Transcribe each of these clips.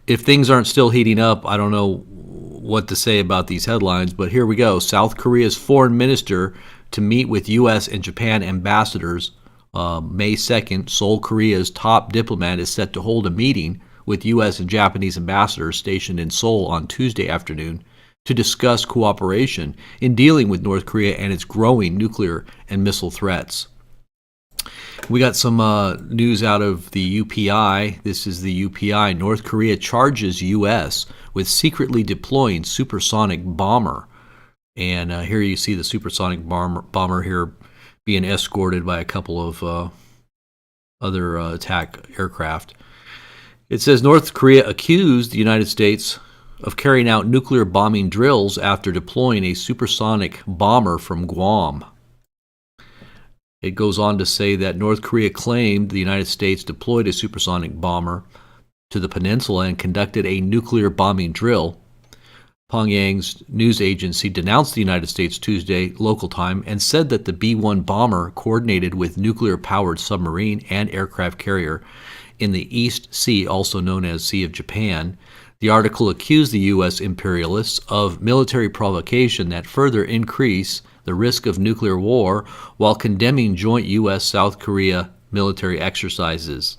if things aren't still heating up, I don't know what to say about these headlines, but here we go. South Korea's foreign minister to meet with U.S. and Japan ambassadors May 2nd. Seoul, Korea's top diplomat is set to hold a meeting with U.S. and Japanese ambassadors stationed in Seoul on Tuesday afternoon to discuss cooperation in dealing with North Korea and its growing nuclear and missile threats. We got some news out of the UPI. This is the UPI. North Korea charges U.S. with secretly deploying supersonic bomber. And here you see the supersonic bomber here being escorted by a couple of other attack aircraft. It says North Korea accused the United States of carrying out nuclear bombing drills after deploying a supersonic bomber from Guam. It goes on to say that North Korea claimed the United States deployed a supersonic bomber to the peninsula and conducted a nuclear bombing drill. Pyongyang's news agency denounced the United States Tuesday local time and said that the B-1 bomber coordinated with nuclear-powered submarine and aircraft carrier in the East Sea, also known as Sea of Japan. The article accused the U.S. imperialists of military provocation that further increase the risk of nuclear war while condemning joint U.S.-South Korea military exercises.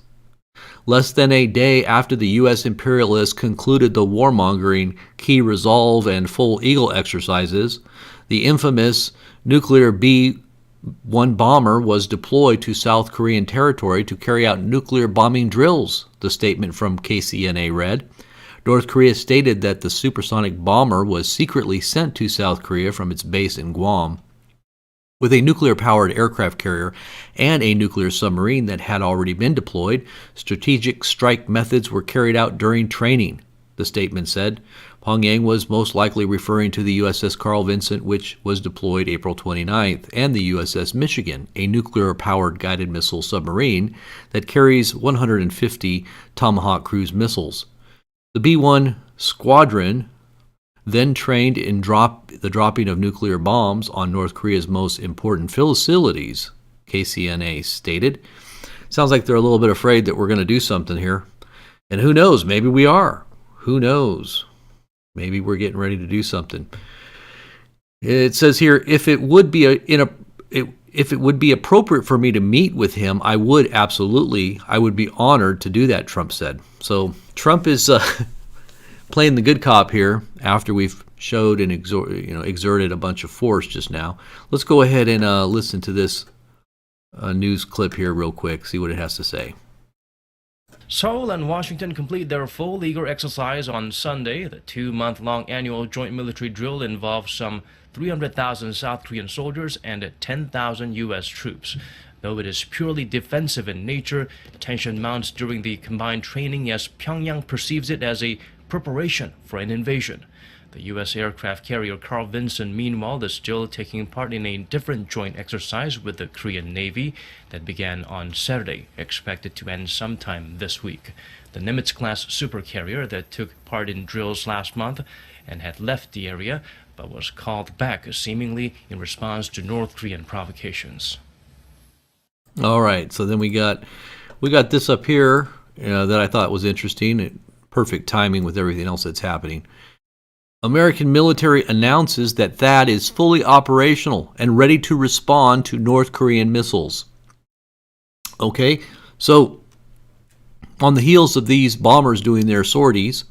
Less than a day after the U.S. imperialists concluded the warmongering Key Resolve and Full Eagle exercises, the infamous nuclear B-1 bomber was deployed to South Korean territory to carry out nuclear bombing drills, the statement from KCNA read. North Korea stated that the supersonic bomber was secretly sent to South Korea from its base in Guam with a nuclear-powered aircraft carrier and a nuclear submarine that had already been deployed. Strategic strike methods were carried out during training, the statement said. Pyongyang was most likely referring to the USS Carl Vinson, which was deployed April 29th, and the USS Michigan, a nuclear-powered guided missile submarine that carries 150 Tomahawk cruise missiles. The B-1 squadron then trained in the dropping of nuclear bombs on North Korea's most important facilities, KCNA stated. Sounds like they're a little bit afraid that we're going to do something here. And who knows, maybe we are. Who knows? Maybe we're getting ready to do something. It says here, if it would be appropriate for me to meet with him, I would be honored to do that, Trump said. So Trump is playing the good cop here after we've showed and exerted a bunch of force just now. Let's go ahead and listen to this news clip here real quick, see what it has to say. Seoul and Washington complete their full Eagle exercise on Sunday. The 2-month-long annual joint military drill involves some 300,000 South Korean soldiers and 10,000 U.S. troops. Though it is purely defensive in nature, tension mounts during the combined training as Pyongyang perceives it as a preparation for an invasion. The U.S. aircraft carrier Carl Vinson, meanwhile, is still taking part in a different joint exercise with the Korean Navy that began on Saturday, expected to end sometime this week. The Nimitz-class supercarrier that took part in drills last month and had left the area, but was called back seemingly in response to North Korean provocations. All right, so then we got this up here that I thought was interesting. Perfect timing with everything else that's happening. American military announces that THAAD is fully operational and ready to respond to North Korean missiles. Okay, so on the heels of these bombers doing their sorties,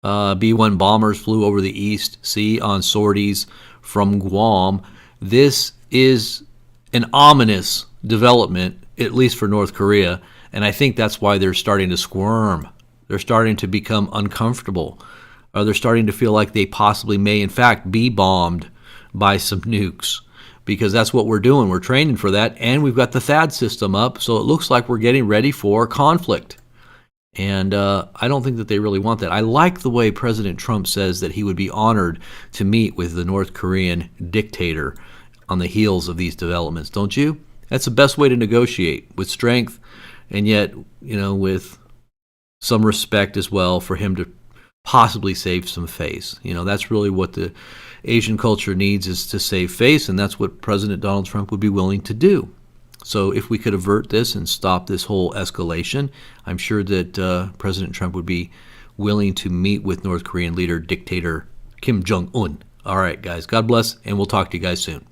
B-1 bombers flew over the East Sea on sorties from Guam. This is an ominous development, at least for North Korea, and I think that's why they're starting to squirm. They're starting to become uncomfortable. They're starting to feel like they possibly may, in fact, be bombed by some nukes, because that's what we're doing. We're training for that, and we've got the THAAD system up, so it looks like we're getting ready for conflict. And I don't think that they really want that. I like the way President Trump says that he would be honored to meet with the North Korean dictator on the heels of these developments, don't you? That's the best way to negotiate, with strength, and yet, with some respect as well for him to possibly save some face. That's really what the Asian culture needs, is to save face, and that's what President Donald Trump would be willing to do. So if we could avert this and stop this whole escalation, I'm sure that President Trump would be willing to meet with North Korean leader dictator Kim Jong-un. All right, guys, God bless, and we'll talk to you guys soon.